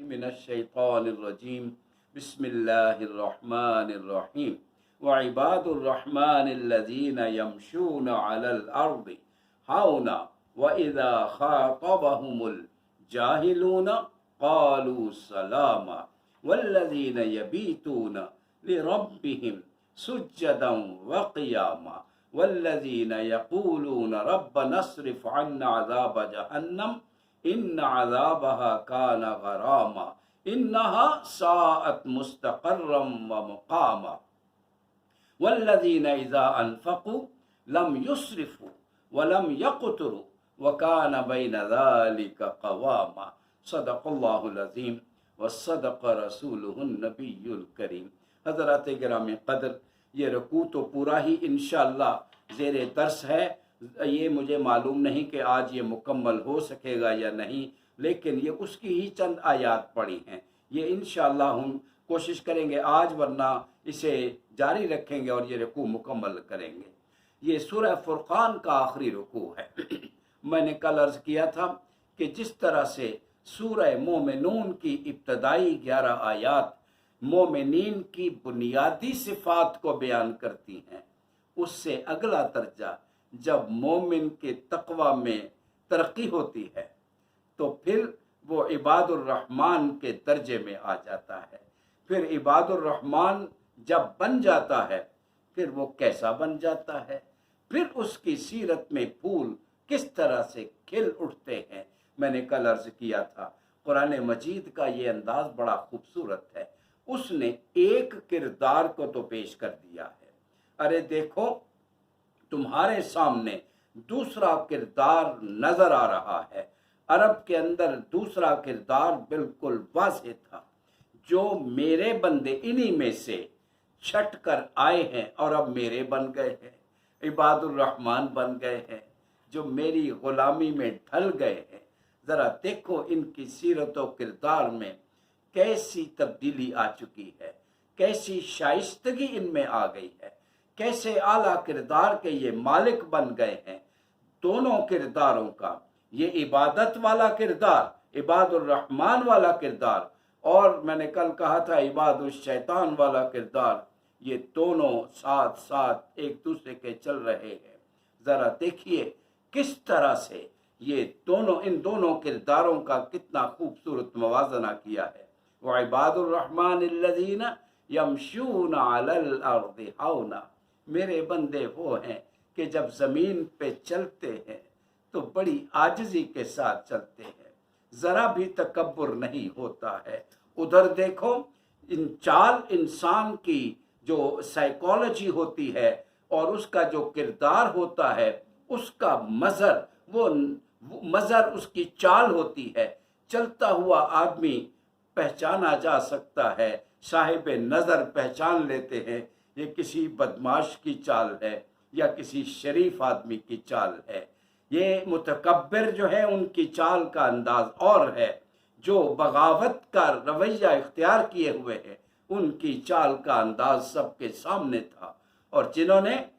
मिनश्शैतानिर्रजीम बिस्मिल्लाहिर्रहमानिर्रहीम वइबादुर्रहमानिल्लज़ीना यमशूना अलल अर्दि हौना वइज़ा खातबहुमुल जाहिलूना क़ालू सलामा वल्लज़ीना यबीतूना लिरब्बिहिम सुज्जदन व क़ियामा वल्लज़ीना यक़ूलूना रब्बना अस्रिफ़ अन्ना अज़ाब जहन्नम इन्न अज़ाबहा कान गरामा इन्नहा साअत मुस्तक़र्रम व मुक़ामा वल्लज़ीना इज़ा अनफ़क़ू लम युस्रिफ़ू व लम यक़्तुरू व कान बैन ज़ालिका क़वामा सदक़ल्लाहुल अज़ीम व सदक़ रसूलुहुन नबियुल करीम। हज़रात गिरामी क़द्र, ये रुकू तो पूरा ही इंशाअल्लाह ज़ेरे दर्स है। ये मुझे मालूम नहीं कि आज ये मुकम्मल हो सकेगा या नहीं, लेकिन ये उसकी ही चंद आयात पढ़ी हैं। ये इंशाअल्लाह हम कोशिश करेंगे आज, वरना इसे जारी रखेंगे और ये रुकू मुकम्मल करेंगे। ये सूरह फुरक़ान का आखिरी रुकू है। मैंने कल अर्ज़ किया था कि जिस तरह से सूरह मोमिनून की इब्तदाई 11 आयात मोमिनीन की बुनियादी सिफ़ात को बयान करती हैं, उससे अगला दर्जा जब मोमिन के तक़वा में तरक्की होती है तो फिर वो इबादुर रहमान के दर्जे में आ जाता है। फिर इबादुर रहमान जब बन जाता है फिर वो कैसा बन जाता है, फिर उसकी सीरत में फूल किस तरह से खिल उठते हैं। मैंने कल अर्ज़ किया था कुरान मजीद का ये अंदाज़ बड़ा खूबसूरत है। उसने एक किरदार को तो पेश कर दिया है, अरे देखो तुम्हारे सामने दूसरा किरदार नजर आ रहा है। अरब के अंदर दूसरा किरदार बिल्कुल वाज़ेह था, जो मेरे बंदे इन्हीं में से छट कर आए हैं और अब मेरे बन गए हैं, इबादुर रहमान बन गए हैं, जो मेरी गुलामी में ढल गए हैं। ज़रा देखो इनकी सीरत व किरदार में कैसी तब्दीली आ चुकी है, कैसी शाइस्तगी इनमें आ गई है, कैसे आला किरदार के ये मालिक बन गए हैं। दोनों किरदारों का, ये इबादत वाला किरदार, इबादुर रहमान वाला किरदार, और मैंने कल कहा था इबादुश शैतान वाला किरदार, ये दोनों साथ साथ एक दूसरे के चल रहे हैं। ज़रा देखिए किस तरह से ये दोनों, इन दोनों किरदारों का कितना खूबसूरत मवाजना किया है। व इबादुर रहमानिल्लज़ीना यमशूना अलल अर्दि हौना, मेरे बंदे वो हैं कि जब ज़मीन पे चलते हैं तो बड़ी आजिज़ी के साथ चलते हैं, ज़रा भी तकब्बुर नहीं होता है। उधर देखो इन चाल इंसान की जो साइकोलॉजी होती है और उसका जो किरदार होता है, उसका मज़र, वो मज़र उसकी चाल होती है। चलता हुआ आदमी पहचाना जा सकता है, साहिब नज़र पहचान लेते हैं ये किसी बदमाश की चाल है या किसी शरीफ आदमी की चाल है। ये मुतकब्बिर जो है उनकी चाल का अंदाज और है, जो बगावत का रवैया इख्तियार किए हुए हैं उनकी चाल का अंदाज सबके सामने था। और जिन्होंने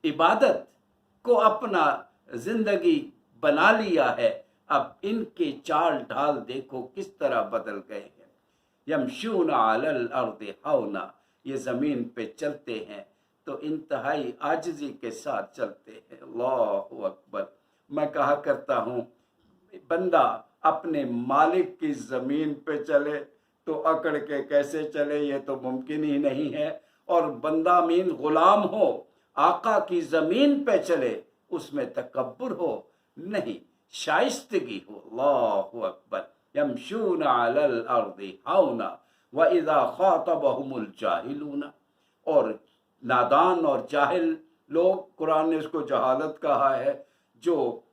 इबादत को अपना जिंदगी बना लिया है, अब इनके चाल ढाल देखो किस तरह बदल गए हैं। यमशूना अलल अर्दि हौना, ये ज़मीन पे चलते हैं तो इंतहाई आजिज़ी के साथ चलते हैं। अल्लाहु अकबर। मैं कहा करता हूँ बंदा अपने मालिक की ज़मीन पे चले तो अकड़ के कैसे चले, ये तो मुमकिन ही नहीं है। और बंदा मीन गुलाम हो, आका की ज़मीन पे चले, उसमें तकब्बुर हो नहीं, शाइस्तगी हो। अल्लाहु अकबर। यमशूना अलल अर्दि हौना व इज़ा खातबहुमुल जाहिलूना, और नादान और जाहिल लोग, कुरान ने उसको जहालत कहा है, जो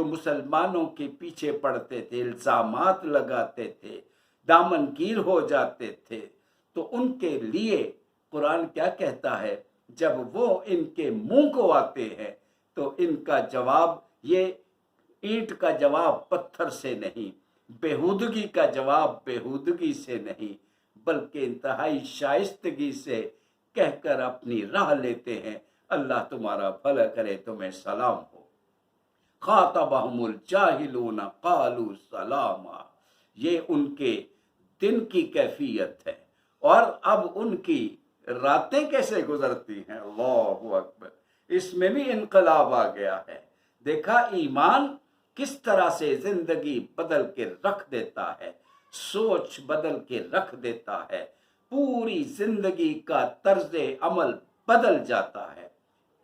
मुसलमानों के पीछे पड़ते थे, इल्ज़ामात लगाते थे, दामनगीर हो जाते थे, तो उनके लिए कुरान क्या कहता है, जब वो इनके मुंह को आते हैं तो इनका जवाब, ये ईंट का जवाब पत्थर से नहीं, बेहूदगी का जवाब बेहूदगी से नहीं, बल्कि इंतहाई शाइस्तगी से कहकर अपनी राह लेते हैं। अल्लाह तुम्हारा भला करे, तुम्हें सलाम हो। खातबहुमुल जाहिलूना क़ालू सलामा, ये उनके दिन की कैफियत है और अब उनकी रातें कैसे गुजरती हैं। अल्लाहु अकबर, इसमें भी इनकलाब आ गया है। देखा ईमान किस तरह से जिंदगी बदल के रख देता है, सोच बदल के रख देता है, पूरी जिंदगी का तर्ज अमल बदल जाता है।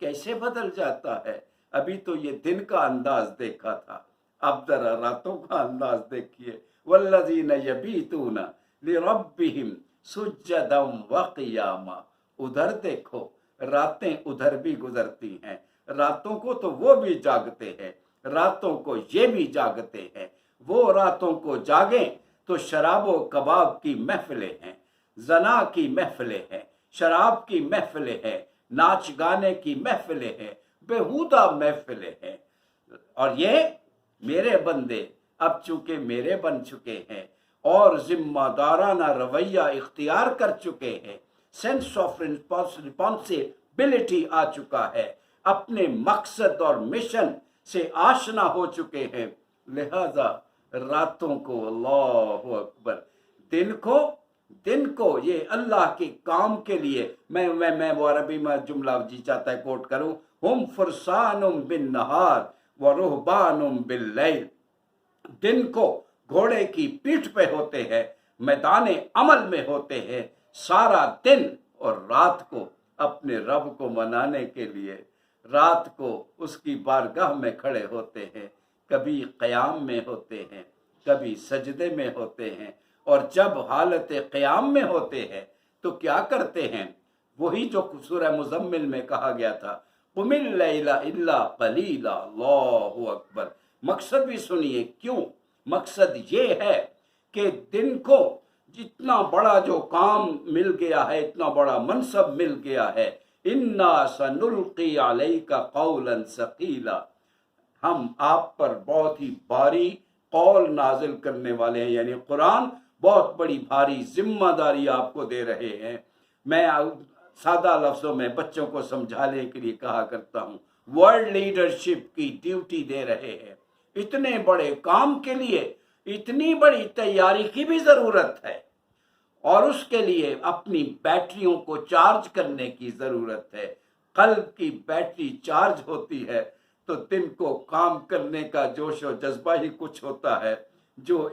कैसे बदल जाता है? अभी तो ये दिन का अंदाज देखा था, अब जरा रातों का अंदाज देखिए। वल्लज़ीन यबीतून लिरब्बिहिम सुज्जदम व क़ियामा, उधर देखो रातें उधर भी गुजरती हैं। रातों को तो वो भी जागते हैं, रातों को ये भी जागते हैं। वो रातों को जागें तो शराबो कबाब की महफिलें हैं, जना की महफिलें हैं, शराब की महफिलें हैं, नाच गाने की महफिलें हैं, बेहुदा महफिलें हैं। और ये मेरे बंदे अब चूंकि मेरे बन चुके हैं और जिम्मेदाराना रवैया इख्तियार कर चुके हैं, सेंस ऑफ रिस्पॉन्सिबिलिटी आ चुका है, अपने मकसद और मिशन से आशना हो चुके हैं, लिहाजा रातों को, अल्लाहु अकबर, दिन को ये अल्लाह के काम के लिए, मैं वो अरबी में जुमला जी चाहता है कोट करूं, हुम फुरसानुम बिन नहार व रुहबानुम बिल लैल। दिन को घोड़े की पीठ पे होते हैं, मैदाने अमल में होते हैं सारा दिन, और रात को अपने रब को मनाने के लिए रात को उसकी बारगाह में खड़े होते हैं। कभी क़याम में होते हैं, कभी सजदे में होते हैं, और जब हालत क़याम में होते हैं तो क्या करते हैं? वही जो सूरह मुज़म्मिल में कहा गया था, कुमिल लैला इल्ला क़लीला। अल्लाहु अकबर। मकसद भी सुनिए, क्यों? मकसद ये है कि दिन को जितना बड़ा जो काम मिल गया है, इतना बड़ा मनसब मिल गया है, इन्ना सनुल्क़ी अलैका क़ौलन सक़ीला, हम आप पर बहुत ही भारी कौल नाजिल करने वाले हैं, यानी कुरान बहुत बड़ी भारी जिम्मेदारी आपको दे रहे हैं। मैं सादा लफ्जों में बच्चों को समझाने के लिए कहा करता हूँ, वर्ल्ड लीडरशिप की ड्यूटी दे रहे हैं। इतने बड़े काम के लिए इतनी बड़ी तैयारी की भी जरूरत है, और उसके लिए अपनी बैटरियों को चार्ज करने की जरूरत है। कल्ब की बैटरी चार्ज होती है तो दिन को काम करने का जोश और जज्बा ही कुछ होता है। जो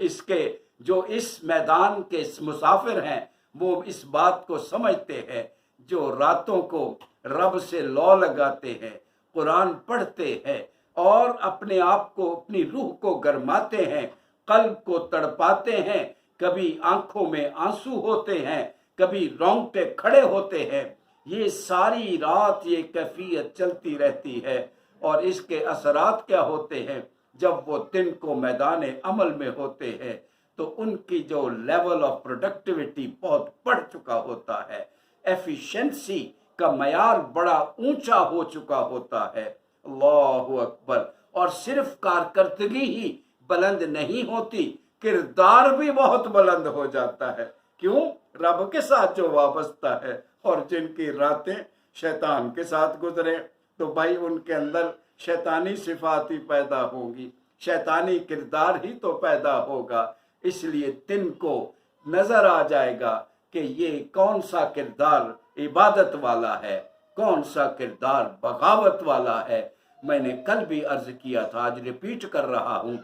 इस मैदान के मुसाफिर हैं वो इस बात को समझते हैं, जो रातों को रब से लौ लगाते हैं, कुरान पढ़ते हैं और अपने आप को, अपनी रूह को गरमाते हैं, कल्ब को तड़पाते हैं, कभी आंखों में आंसू होते हैं, कभी रोंगटे खड़े होते हैं, ये सारी रात ये कैफियत चलती रहती है। और इसके असरात क्या होते हैं? जब वो दिन को मैदान अमल में होते हैं तो उनकी जो लेवल ऑफ प्रोडक्टिविटी बहुत बढ़ चुका होता है, एफिशिएंसी का मयार बड़ा ऊंचा हो चुका होता है। अल्लाहु अकबर। और सिर्फ कारकर्दगी ही बुलंद नहीं होती, किरदार भी बहुत बुलंद हो जाता है। क्यों? रब के साथ जो वाबस्ता है। और जिनकी रातें शैतान के साथ गुजरे तो भाई उनके अंदर शैतानी सिफात ही पैदा होंगी, शैतानी किरदार ही तो पैदा होगा। इसलिए दिन को नजर आ जाएगा कि ये कौन सा किरदार इबादत वाला है, कौन सा किरदार बगावत वाला है। मैंने कल भी अर्ज किया था, आज रिपीट कर रहा हूं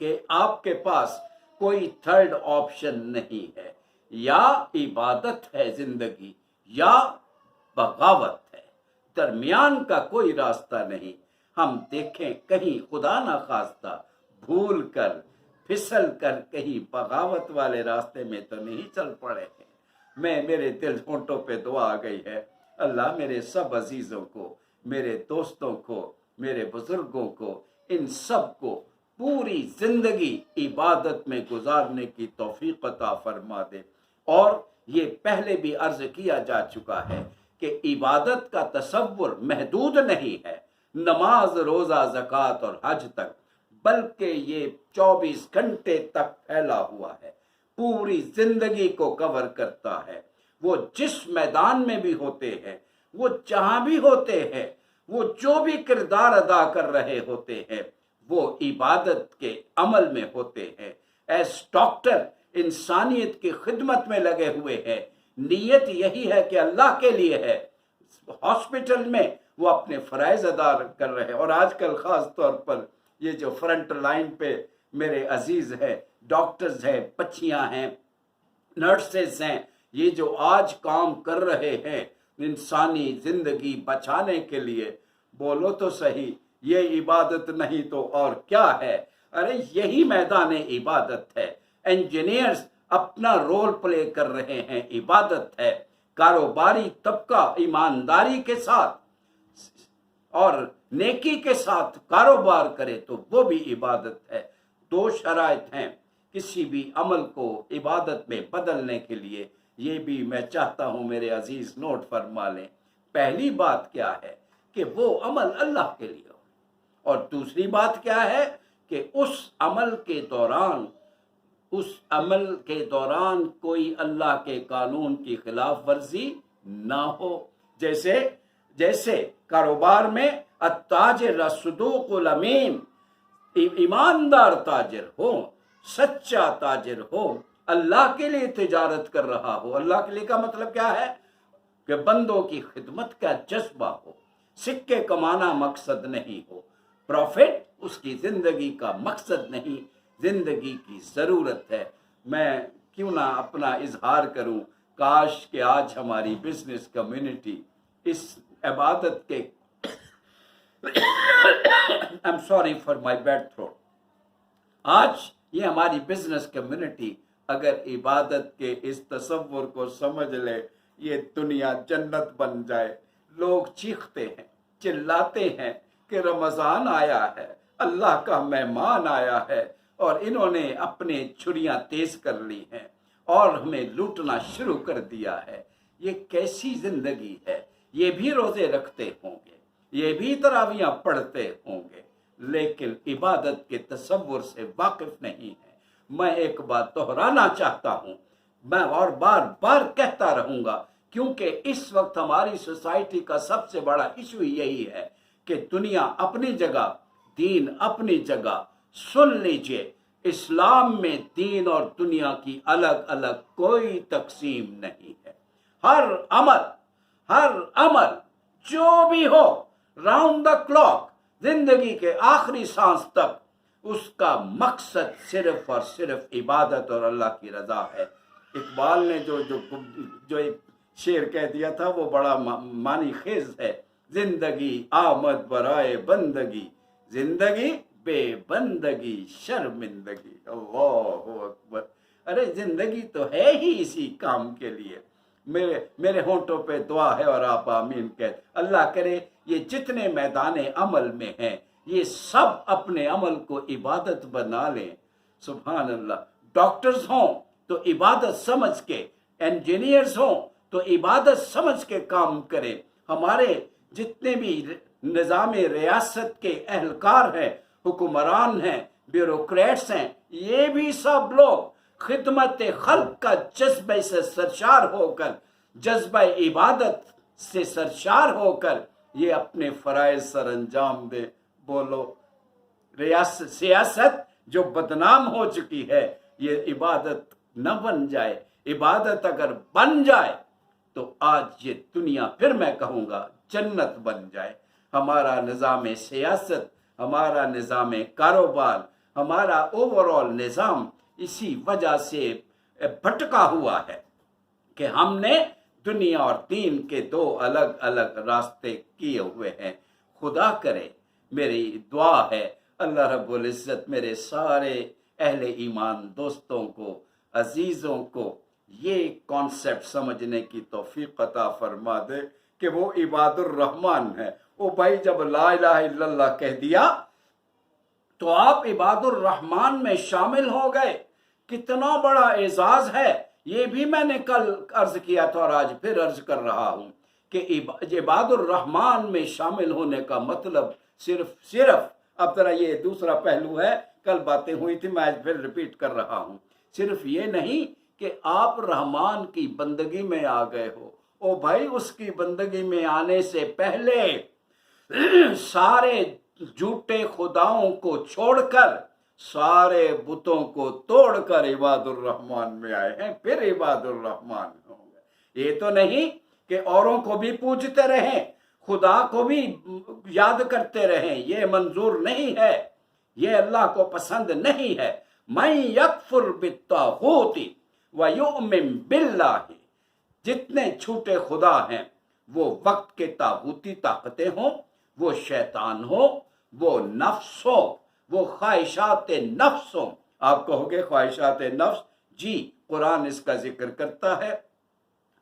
कि आपके पास कोई थर्ड ऑप्शन नहीं है, या इबादत है जिंदगी या बगावत है, दरमियान का कोई रास्ता नहीं। हम देखें कहीं खुदा ना खास्ता भूल कर फिसल कर कहीं बगावत वाले रास्ते में तो नहीं चल पड़े हैं। मेरे दिल होंठों पे दुआ आ गई है, अल्लाह मेरे सब अजीजों को, मेरे दोस्तों को, मेरे बुजुर्गों को, इन सब को पूरी जिंदगी इबादत में गुजारने की तौफीक अता फरमा दे। और ये पहले भी अर्ज किया जा चुका है कि इबादत का तसव्वुर महदूद नहीं है नमाज, रोजा, ज़कात और हज तक, बल्कि ये 24 घंटे तक फैला हुआ है, पूरी जिंदगी को कवर करता है। वो जिस मैदान में भी होते हैं, वो जहां भी होते हैं, वो जो भी किरदार अदा कर रहे होते हैं, वो इबादत के अमल में होते हैं। एज डॉक्टर इंसानियत की खिदमत में लगे हुए हैं, नीयत यही है कि अल्लाह के लिए है, हॉस्पिटल में वो अपने फ़राइज़ अदा कर रहे हैं। और आजकल ख़ास तौर पर ये जो फ्रंट लाइन पे मेरे अजीज़ हैं, डॉक्टर्स हैं, बच्चियाँ हैं, नर्सेस हैं, ये जो आज काम कर रहे हैं इंसानी ज़िंदगी बचाने के लिए, बोलो तो सही, ये इबादत नहीं तो और क्या है? अरे यही मैदान इबादत है। इंजीनियर्स अपना रोल प्ले कर रहे हैं, इबादत है। कारोबारी तबका ईमानदारी के साथ और नेकी के साथ कारोबार करे तो वो भी इबादत है। दो शराइत हैं किसी भी अमल को इबादत में बदलने के लिए, ये भी मैं चाहता हूँ मेरे अजीज नोट फरमा लें। पहली बात क्या है कि वो अमल अल्लाह के लिए हो, और दूसरी बात क्या है कि उस अमल के दौरान कोई अल्लाह के कानून की खिलाफ वर्जी ना हो। जैसे कारोबार में अत्ताजिर रसदूकुल अमीन, ईमानदार ताजिर हो, सच्चा ताजिर हो, अल्लाह के लिए तिजारत कर रहा हो। अल्लाह के लिए का मतलब क्या है कि बंदों की खिदमत का जज्बा हो, सिक्के कमाना मकसद नहीं हो, प्रॉफिट उसकी जिंदगी का मकसद नहीं, जिंदगी की जरूरत है। मैं क्यों ना अपना इजहार करूं, काश कि आज हमारी बिजनेस कम्युनिटी इस इबादत के I am sorry for my bad throat, आज ये हमारी बिजनेस कम्युनिटी अगर इबादत के इस तसव्वुर को समझ ले, ये दुनिया जन्नत बन जाए। लोग चीखते हैं, चिल्लाते हैं कि रमजान आया है, अल्लाह का मेहमान आया है, और इन्होंने अपने छुरियां तेज कर ली हैं और हमें लूटना शुरू कर दिया है। ये कैसी जिंदगी है? ये भी रोजे रखते होंगे, ये भी तरावियां पढ़ते होंगे, लेकिन इबादत के तसव्वुर से वाकिफ नहीं है। मैं एक बात दोहराना चाहता हूं, मैं और बार बार कहता रहूंगा, क्योंकि इस वक्त हमारी सोसाइटी का सबसे बड़ा इशू यही है कि दुनिया अपनी जगह, दीन अपनी जगह। सुन लीजिए, इस्लाम में दीन और दुनिया की अलग अलग कोई तकसीम नहीं है। हर अमल जो भी हो, राउंड द क्लॉक, जिंदगी के आखिरी सांस तक, उसका मकसद सिर्फ और सिर्फ इबादत और अल्लाह की रजा है। इकबाल ने जो एक शेर कह दिया था वो बड़ा मानी खेज है, जिंदगी आमद बराए बंदगी, जिंदगी बेबंदगी शर्मिंदगी। अल्लाहु अकबर। अरे जिंदगी तो है ही इसी काम के लिए। मेरे होंठों पे दुआ है और आप आमीन कह। अल्लाह करे ये जितने मैदाने अमल में हैं, ये सब अपने अमल को इबादत बना लें। सुभान अल्लाह। डॉक्टर्स हों तो इबादत समझ के, इंजीनियर्स हों तो इबादत समझ के काम करें। हमारे जितने भी निज़ाम रियासत के अहलकार हैं, हुक्मरान हैं, ब्यूरोक्रेट्स हैं, ये भी सब लोग खिदमत खल्क का जज्बे से सरशार होकर, जज्बा इबादत से सरशार होकर ये अपने फराइज सर अंजाम दे। बोलो, सियासत जो बदनाम हो चुकी है, ये इबादत न बन जाए। इबादत अगर बन जाए तो आज ये दुनिया, फिर मैं कहूँगा, जन्नत बन जाए। हमारा निज़ाम सियासत, हमारा निज़ाम कारोबार, हमारा ओवरऑल निज़ाम इसी वजह से भटका हुआ है कि हमने दुनिया और दीन के दो अलग अलग रास्ते किए हुए हैं। खुदा करे, मेरी दुआ है अल्लाह रब्बुल इज़्ज़त मेरे सारे अहले ईमान दोस्तों को, अजीज़ों को ये कॉन्सेप्ट समझने की तौफीक अता फरमा दे कि वो इबादुर रहमान है। ओ भाई, जब ला इलाहा इल्लल्लाह कह दिया तो आप इबादुर रहमान में शामिल हो गए। कितना बड़ा एजाज है, ये भी मैंने कल अर्ज किया था और आज फिर अर्ज कर रहा हूं कि इबादुर रहमान में शामिल होने का मतलब सिर्फ अब जरा ये दूसरा पहलू है, कल बातें हुई थी, मैं आज फिर रिपीट कर रहा हूं। सिर्फ ये नहीं कि आप रहमान की बंदगी में आ गए हो। ओ भाई, उसकी बंदगी में आने से पहले सारे झूठे खुदाओं को छोड़कर سارے بتوں کو توڑ کر عباد الرحمن میں آئے ہیں، پھر عباد الرحمن ہوں گے۔ یہ تو نہیں کہ اوروں کو بھی پوجتے رہیں، خدا کو بھی یاد کرتے رہیں، یہ منظور نہیں ہے، یہ اللہ کو پسند نہیں ہے۔ من یکفر بالطاغوت ویؤمن باللہ، جتنے چھوٹے خدا ہیں، وہ وقت کے طاغوتی طاقتیں ہوں، وہ شیطان ہو، وہ نفس ہو، وہ خواہشات نفس ہوں۔ آپ کہو گے خواہشات نفس، جی قرآن اس کا ذکر کرتا ہے،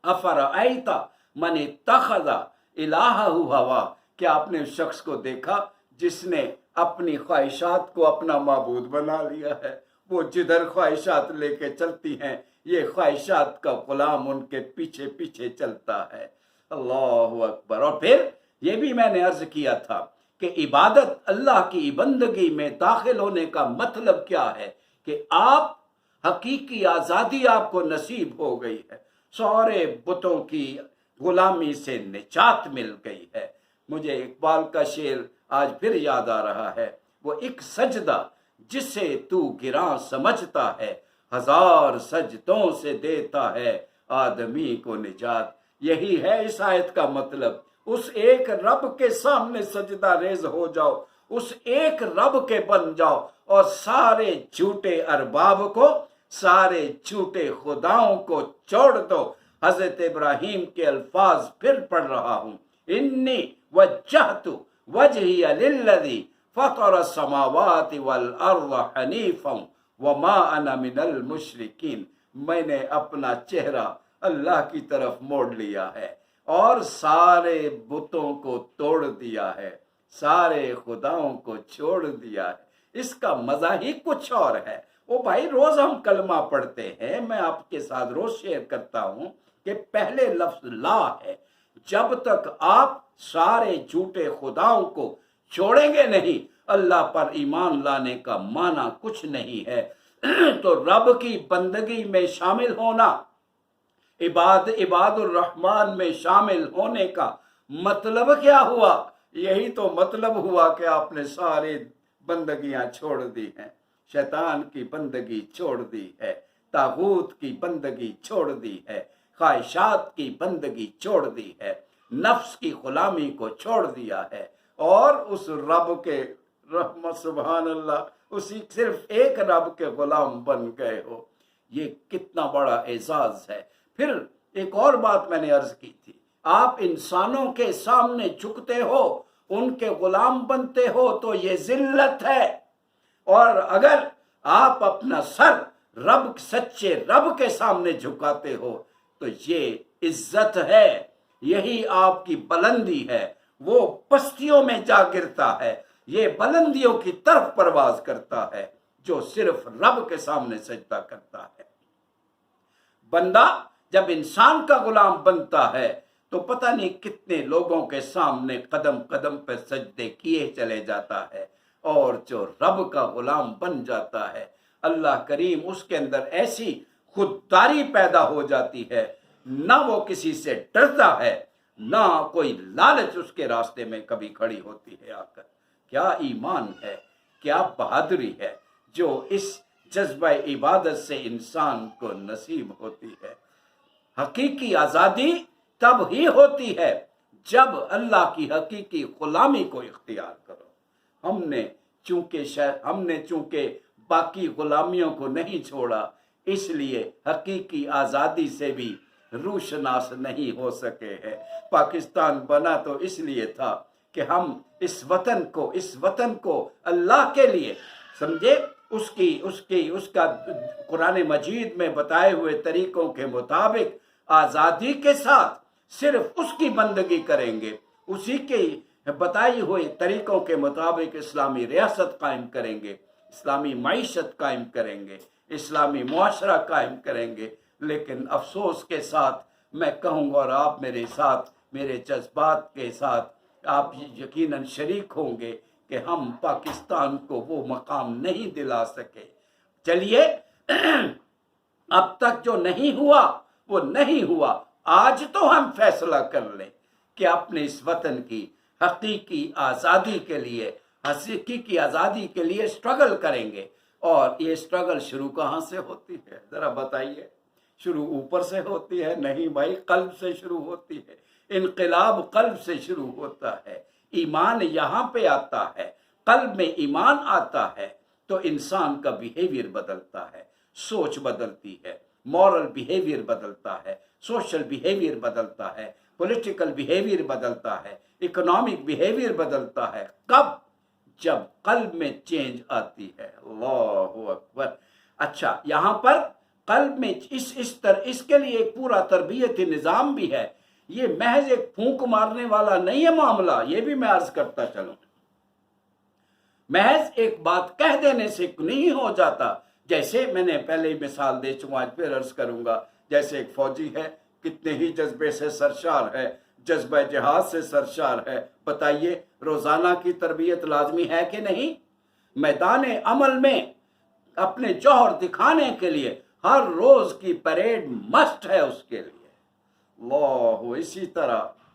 افرأیت من اتخذ الہہ ہوا، کیا آپ نے اس شخص کو دیکھا جس نے اپنی خواہشات کو اپنا معبود بنا لیا ہے؟ وہ جدھر خواہشات لے کے چلتی ہیں، یہ خواہشات کا غلام ان کے پیچھے پیچھے چلتا ہے۔ اللہ اکبر۔ اور پھر یہ بھی میں نے عرض کیا تھا کہ عبادت، اللہ کی بندگی میں داخل ہونے کا مطلب کیا ہے کہ آپ حقیقی آزادی آپ کو نصیب ہو گئی ہے، سارے بتوں کی غلامی سے نجات مل گئی ہے۔ مجھے اقبال کا شعر آج پھر یاد آ رہا ہے، وہ ایک سجدہ جسے تو گراں سمجھتا ہے، ہزار سجدوں سے دیتا ہے آدمی کو نجات۔ یہی ہے اس آیت کا مطلب، اس ایک رب کے سامنے سجدہ ریز ہو جاؤ، اس ایک رب کے بن جاؤ، اور سارے جھوٹے ارباب کو، سارے جھوٹے خداؤں کو چھوڑ دو۔ حضرت ابراہیم کے الفاظ پھر پڑھ رہا ہوں، انی وجہت وجہی للذی فطر السماوات والارض حنیفا وما انا من المشرکین، میں نے اپنا چہرہ اللہ کی طرف موڑ لیا ہے اور سارے بتوں کو توڑ دیا ہے، سارے خداؤں کو چھوڑ دیا ہے۔ اس کا مزہ ہی کچھ اور ہے۔ وہ بھائی روز ہم کلمہ پڑھتے ہیں، میں آپ کے ساتھ روز شیئر کرتا ہوں کہ پہلے لفظ لا ہے، جب تک آپ سارے جھوٹے خداؤں کو چھوڑیں گے نہیں، اللہ پر ایمان لانے کا معنی کچھ نہیں ہے۔ تو رب کی بندگی میں شامل ہونا، عباد الرحمن میں شامل ہونے کا مطلب کیا ہوا؟ یہی تو مطلب ہوا کہ آپ نے سارے بندگیاں چھوڑ دی ہیں، شیطان کی بندگی چھوڑ دی ہے، طاغوت کی بندگی چھوڑ دی ہے، خواہشات کی بندگی چھوڑ دی ہے، نفس کی غلامی کو چھوڑ دیا ہے، اور اس رب کے رحمت، سبحان اللہ، اسی صرف ایک رب کے غلام بن گئے ہو۔ یہ کتنا بڑا اعزاز ہے۔ پھر ایک اور بات میں نے عرض کی تھی، آپ انسانوں کے سامنے جھکتے ہو، ان کے غلام بنتے ہو تو یہ ذلت ہے، اور اگر آپ اپنا سر رب، سچے رب کے سامنے جھکاتے ہو تو یہ عزت ہے، یہی آپ کی بلندی ہے۔ وہ پستیوں میں جا گرتا ہے، یہ بلندیوں کی طرف پرواز کرتا ہے جو صرف رب کے سامنے سجدہ کرتا ہے۔ بندہ جب انسان کا غلام بنتا ہے تو پتہ نہیں کتنے لوگوں کے سامنے قدم قدم پہ سجدے کیے چلے جاتا ہے، اور جو رب کا غلام بن جاتا ہے، اللہ کریم اس کے اندر ایسی خودداری پیدا ہو جاتی ہے، نہ وہ کسی سے ڈرتا ہے، نہ کوئی لالچ اس کے راستے میں کبھی کھڑی ہوتی ہے آ کر۔ کیا ایمان ہے، کیا بہادری ہے جو اس جذبہ عبادت سے انسان کو نصیب ہوتی ہے۔ حقیقی آزادی تب ہی ہوتی ہے جب اللہ کی حقیقی غلامی کو اختیار کرو۔ ہم نے چونکہ باقی غلامیوں کو نہیں چھوڑا، اس لیے حقیقی آزادی سے بھی روشناس نہیں ہو سکے ہیں۔ پاکستان بنا تو اس لیے تھا کہ ہم اس وطن کو اللہ کے لیے سمجھے، اس کا قرآن مجید میں بتائے ہوئے طریقوں کے مطابق آزادی کے ساتھ صرف اس کی بندگی کریں گے، اسی کے بتائی ہوئے طریقوں کے مطابق اسلامی ریاست قائم کریں گے، اسلامی معیشت قائم کریں گے، اسلامی معاشرہ قائم کریں گے۔ لیکن افسوس کے ساتھ میں کہوں گا، اور آپ میرے ساتھ، میرے جذبات کے ساتھ آپ یقیناً شریک ہوں گے کہ ہم پاکستان کو وہ مقام نہیں دلا سکے۔ چلیے اب تک جو نہیں ہوا وہ نہیں ہوا، آج تو ہم فیصلہ کر لیں کہ اپنے اس وطن کی حقیقی آزادی کے لیے اسٹرگل کریں گے، اور یہ اسٹرگل شروع کہاں سے ہوتی ہے ذرا بتائیے؟ شروع اوپر سے ہوتی ہے؟ نہیں بھائی، قلب سے شروع ہوتی ہے۔ انقلاب قلب سے شروع ہوتا ہے۔ ایمان یہاں پہ آتا ہے، قلب میں ایمان آتا ہے تو انسان کا بیہیویئر بدلتا ہے، سوچ بدلتی ہے، مورل بیہیویئر بدلتا ہے، سوشل بیہیویئر بدلتا ہے، پولیٹیکل بیہیویئر بدلتا ہے، اکنامک بیہیویئر بدلتا ہے۔ کب؟ جب قلب میں چینج آتی ہے۔ اللہ اکبر۔ اچھا، یہاں پر قلب میں اس کے لیے ایک پورا تربیتی نظام بھی ہے۔ یہ محض ایک پھونک مارنے والا نہیں ہے معاملہ، یہ بھی میں عرض کرتا چلوں۔ محض ایک بات کہہ دینے سے نہیں ہو جاتا، جیسے میں نے پہلے ہی مثال دے چکا، آج پھر عرض کروں گا۔ جیسے ایک فوجی ہے، کتنے ہی جذبے سے سرشار ہے، جذبہ جہاد سے سرشار ہے، بتائیے روزانہ کی تربیت لازمی ہے کہ نہیں؟ میدان عمل میں اپنے جوہر دکھانے کے لیے ہر روز کی پریڈ مسٹ ہے اس کے لیے۔ اللہ،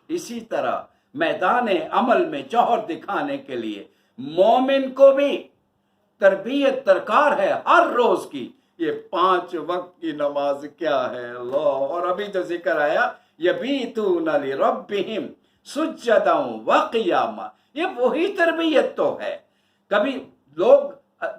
اسی طرح میدان عمل میں جوہر دکھانے کے لیے مومن کو بھی تربیت درکار ہے ہر روز کی۔ یہ 5 وقت کی نماز کیا ہے؟ اللہ، اور ابھی جو ذکر آیا یبیتون لربہم سجدا وقیاما، یہ وہی تربیت تو ہے۔ کبھی لوگ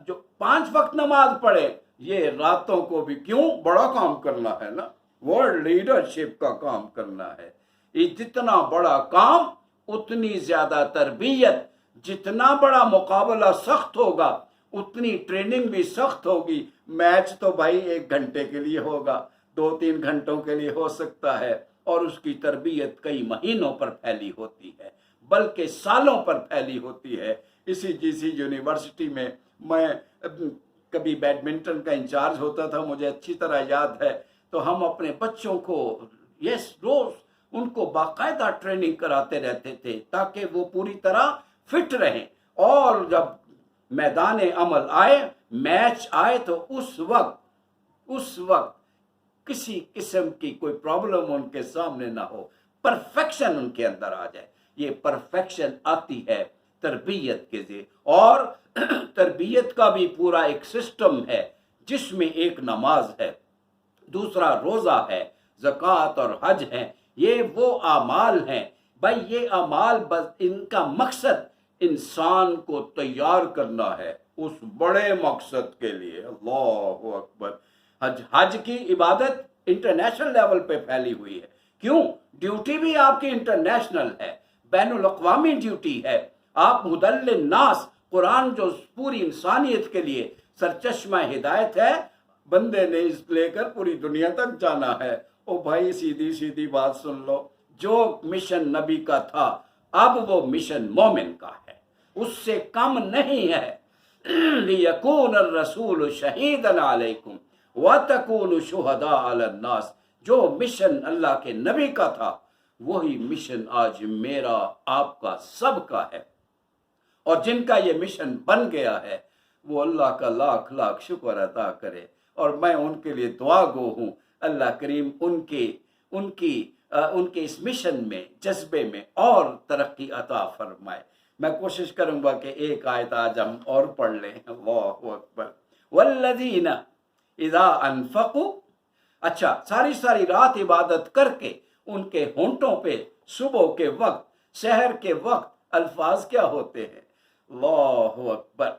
جو 5 وقت نماز پڑھے، یہ راتوں کو بھی کیوں؟ بڑا کام کرنا ہے نا، ورلڈ لیڈرشپ کا کام کرنا ہے۔ یہ جتنا بڑا کام اتنی زیادہ تربیت، جتنا بڑا مقابلہ سخت ہوگا اتنی ٹریننگ بھی سخت ہوگی۔ میچ تو بھائی 1 گھنٹے کے لیے ہوگا، 2-3 گھنٹوں کے لیے ہو سکتا ہے، اور اس کی تربیت کئی مہینوں پر پھیلی ہوتی ہے، بلکہ سالوں پر پھیلی ہوتی ہے۔ اسی یونیورسٹی میں کبھی بیڈمنٹن کا انچارج ہوتا تھا، مجھے اچھی طرح یاد ہے، تو ہم اپنے بچوں کو روز ان کو باقاعدہ ٹریننگ کراتے رہتے تھے تاکہ وہ پوری طرح فٹ رہیں، اور جب میدان عمل آئے، میچ آئے، تو اس وقت کسی قسم کی کوئی پرابلم ان کے سامنے نہ ہو، پرفیکشن ان کے اندر آ جائے۔ یہ پرفیکشن آتی ہے تربیت کے ذریعے، اور تربیت کا بھی پورا ایک سسٹم ہے جس میں ایک نماز ہے، دوسرا روزہ ہے، زکوٰۃ اور حج ہے۔ یہ وہ اعمال ہیں بھائی، یہ اعمال بس ان کا مقصد انسان کو تیار کرنا ہے اس بڑے مقصد کے لیے۔ اللہ اکبر۔ حج کی عبادت انٹرنیشنل لیول پہ پھیلی ہوئی ہے۔ کیوں؟ ڈیوٹی بھی آپ کی انٹرنیشنل ہے، بین الاقوامی ڈیوٹی ہے۔ آپ مدل الناس، قرآن جو پوری انسانیت کے لیے سرچشمہ ہدایت ہے، بندے نے اس لے کر پوری دنیا تک جانا ہے۔ او بھائی، سیدھی بات سن لو، جو مشن نبی کا تھا اب وہ مشن مومن کا ہے، اس سے کم نہیں ہے۔ لِيَكُونَ الرَّسُولُ شَهِيدًا عَلَيْكُمْ وَتَكُونُوا شُهَدَاءَ عَلَى النَّاسِ۔ جو مشن اللہ کے نبی کا تھا وہی مشن آج میرا، آپ کا، سب کا ہے، اور جن کا یہ مشن بن گیا ہے وہ اللہ کا لاکھ لاکھ شکر ادا کرے، اور میں ان کے لیے دعا گو ہوں۔ اللہ کریم ان کے اس مشن میں، جذبے میں اور ترقی عطا فرمائے۔ میں کوشش کروں گا کہ ایک آیت آج ہم اور پڑھ لیں۔ اللہ اکبر۔ والذین اذا انفقوا، اچھا، ساری رات عبادت کر کے ان کے ہونٹوں پہ صبح کے وقت، سحر کے وقت الفاظ کیا ہوتے ہیں؟ اللہ اکبر۔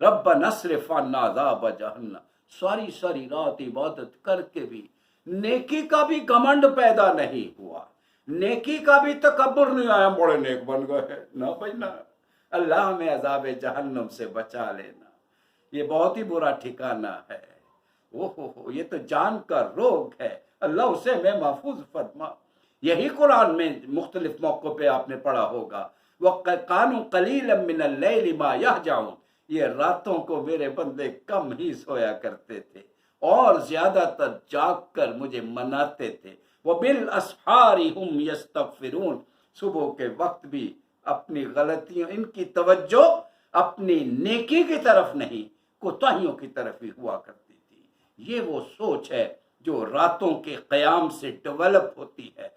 ربنا اصرف عنا عذاب جہنم۔ ساری رات عبادت کر کے بھی نیکی کا بھی گھمنڈ پیدا نہیں ہوا، نیکی کا بھی تکبر نہیں آیا، بڑے نیک بن گئے، نہ بھائی نہ۔ اللہ ہمیں عذاب جہنم سے بچا لینا، یہ بہت ہی برا ٹھکانہ ہے۔ یہ تو جان کا روگ ہے، اللہ اسے ہمیں محفوظ فرما۔ یہی قرآن میں مختلف موقعوں پہ آپ نے پڑھا ہوگا، وَقَانُوا قَلِيلًا مِّنَ اللَّيْلِ مَا يَهْجَعُونَ۔ یہ راتوں کو میرے بندے کم ہی سویا کرتے تھے اور زیادہ تر جاگ کر مجھے مناتے تھے۔ وَبِالْأَسْحَارِ هُمْ يَسْتَغْفِرُونَ۔ صبح کے وقت بھی اپنی غلطیوں، ان کی توجہ اپنی نیکی کی طرف نہیں، کوتاہیوں کی طرف ہی ہوا کرتی تھی۔ یہ وہ سوچ ہے جو راتوں کے قیام سے ڈیولپ ہوتی ہے۔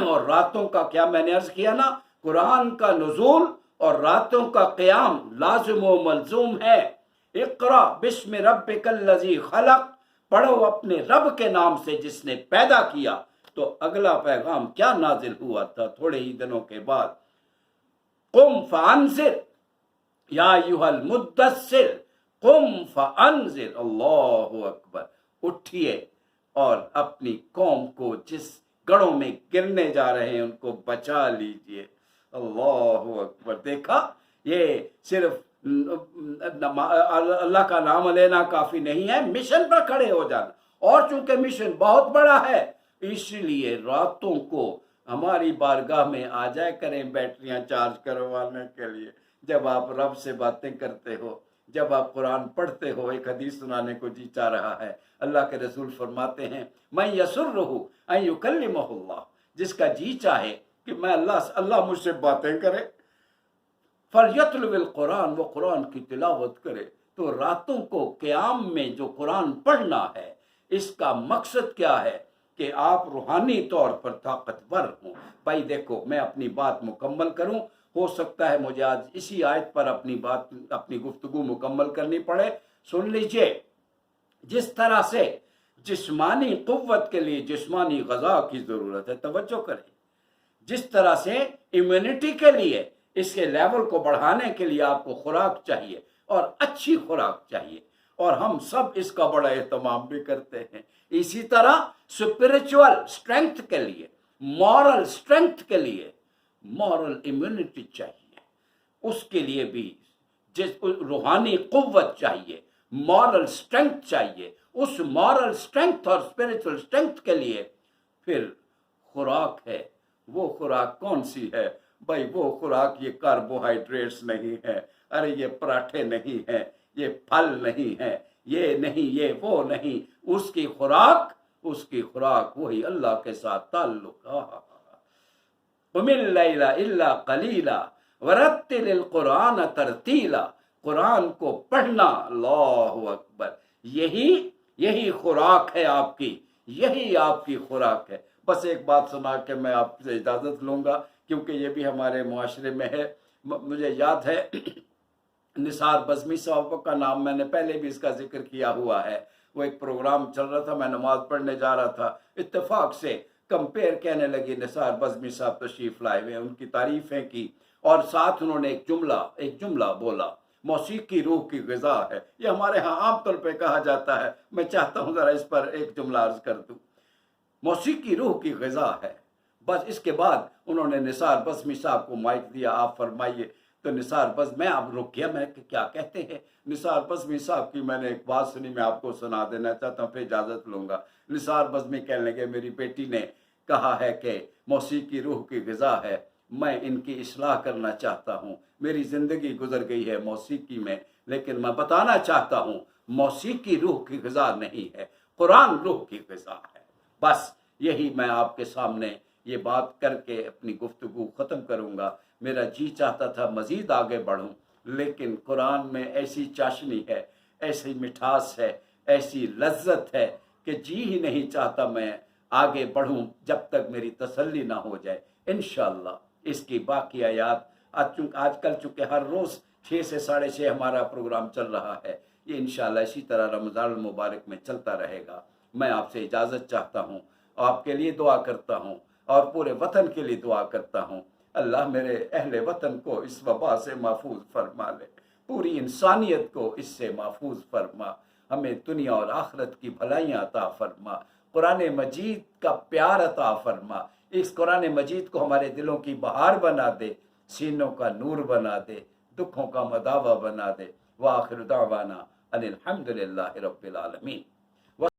اور راتوں کا کیا میں نے عرض کیا نا، قرآن کا نزول اور راتوں کا قیام لازم و ملزوم ہے۔ اقرا بسم ربک الذی خلق، پڑھو اپنے رب کے نام سے جس نے پیدا کیا۔ تو اگلا پیغام کیا نازل ہوا تھا تھوڑے ہی دنوں کے بعد؟ قم فانذر یا ایھا المدثر قم فانذر، اللہ اکبر، اٹھیے اور اپنی قوم کو جس گڑھوں میں گرنے جا رہے ہیں ان کو بچا لیجئے۔ اللہ اکبر۔ دیکھا، یہ صرف اللہ کا نام لینا کافی نہیں ہے، مشن پر کھڑے ہو جانا، اور چونکہ مشن بہت بڑا ہے اس لیے راتوں کو ہماری بارگاہ میں آ جائے کریں بیٹریاں چارج کروانے کے لیے۔ جب آپ رب سے باتیں کرتے ہو، جب آپ قرآن پڑھتے ہو، ایک حدیث سنانے کو جی چاہ رہا ہے، اللہ کے رسول فرماتے ہیں من یسرہ ان یکلمہ اللہ، جس کا جی چاہے کہ میں اللہ مجھ سے باتیں کرے، فلیتلو القرآن، وہ قرآن کی تلاوت کرے۔ تو راتوں کو قیام میں جو قرآن پڑھنا ہے، اس کا مقصد کیا ہے؟ کہ آپ روحانی طور پر طاقتور ہوں۔ بھائی دیکھو، میں اپنی بات مکمل کروں، ہو سکتا ہے مجھے آج اسی آیت پر اپنی گفتگو مکمل کرنی پڑے۔ سن لیجئے، جس طرح سے جسمانی قوت کے لیے جسمانی غذا کی ضرورت ہے، توجہ کریں، جس طرح سے امیونٹی کے لیے اس کے لیول کو بڑھانے کے لیے آپ کو خوراک چاہیے اور اچھی خوراک چاہیے، اور ہم سب اس کا بڑا اہتمام بھی کرتے ہیں۔ اسی طرح اسپرچول اسٹرینتھ کے لیے، مورل اسٹرینتھ کے لیے مورل امیونٹی چاہیے، اس کے لیے بھی روحانی قوت چاہیے، مورل اسٹرینتھ چاہیے۔ اس مورل اسٹرینتھ اور اسپرچول اسٹرینتھ کے لیے پھر خوراک ہے۔ وہ خوراک کون سی ہے؟ بھائی وہ خوراک یہ کاربوہائیڈریٹس نہیں ہے، ارے یہ پراٹھے نہیں ہیں، یہ پھل نہیں ہے، یہ نہیں، یہ وہ نہیں۔ اس کی خوراک وہی اللہ کے ساتھ تعلق۔ قم اللیل الا قلیلا ورتل القرآن ترتیلا، قرآن کو پڑھنا، اللہ اکبر، یہی خوراک ہے آپ کی، یہی آپ کی خوراک ہے۔ بس ایک بات سنا کے میں آپ سے اجازت لوں گا، کیونکہ یہ بھی ہمارے معاشرے میں ہے۔ مجھے یاد ہے نثار بزمی صاحب کا نام میں نے پہلے بھی اس کا ذکر کیا ہوا ہے۔ وہ ایک پروگرام چل رہا تھا، میں نماز پڑھنے جا رہا تھا، اتفاق سے کمپیئر کہنے لگی نثار بزمی صاحب تشریف لائے ہوئے، ان کی تعریفیں کی، اور ساتھ انہوں نے ایک جملہ بولا، موسیقی روح کی غذا ہے۔ یہ ہمارے ہاں عام طور پہ کہا جاتا ہے، میں چاہتا ہوں ذرا اس پر ایک جملہ عرض کر دوں۔ موسیقی روح کی غذا ہے۔ بس اس کے بعد انہوں نے نثار بزمی صاحب کو مائک دیا، آپ فرمائیے۔ تو نثار میں اب رک گیا، میں کیا کہتے ہیں؟ نثار بزمی صاحب کی میں نے ایک بات سنی، میں آپ کو سنا دینا چاہتا ہوں، پھر اجازت لوں گا۔ نثار بزمی کہنے لگے میری بیٹی نے کہا ہے کہ موسیقی روح کی غذا ہے، میں ان کی اصلاح کرنا چاہتا ہوں، میری زندگی گزر گئی ہے موسیقی میں، لیکن میں بتانا چاہتا ہوں موسیقی روح کی غذا نہیں ہے، قرآن روح کی غذا ہے۔ بس یہی میں آپ کے سامنے یہ بات کر کے اپنی گفتگو ختم کروں گا۔ میرا جی چاہتا تھا مزید آگے بڑھوں، لیکن قرآن میں ایسی چاشنی ہے، ایسی مٹھاس ہے، ایسی لذت ہے کہ جی ہی نہیں چاہتا میں آگے بڑھوں جب تک میری تسلی نہ ہو جائے۔ انشاءاللہ اس کی باقی آیات آج کل چونکہ ہر روز 6 سے 6:30 ہمارا پروگرام چل رہا ہے، یہ انشاءاللہ اسی طرح رمضان المبارک میں چلتا رہے گا۔ میں آپ سے اجازت چاہتا ہوں، آپ کے لیے دعا کرتا ہوں اور پورے وطن کے لیے دعا کرتا ہوں۔ اللہ میرے اہل وطن کو اس وبا سے محفوظ فرما لے، پوری انسانیت کو اس سے محفوظ فرما، ہمیں دنیا اور آخرت کی بھلائیاں عطا فرما، قرآن مجید کا پیار عطا فرما، اس قرآن مجید کو ہمارے دلوں کی بہار بنا دے، سینوں کا نور بنا دے، دکھوں کا مداوع بنا دے۔ وآخر دعوانا ان الحمدللہ رب العالمین۔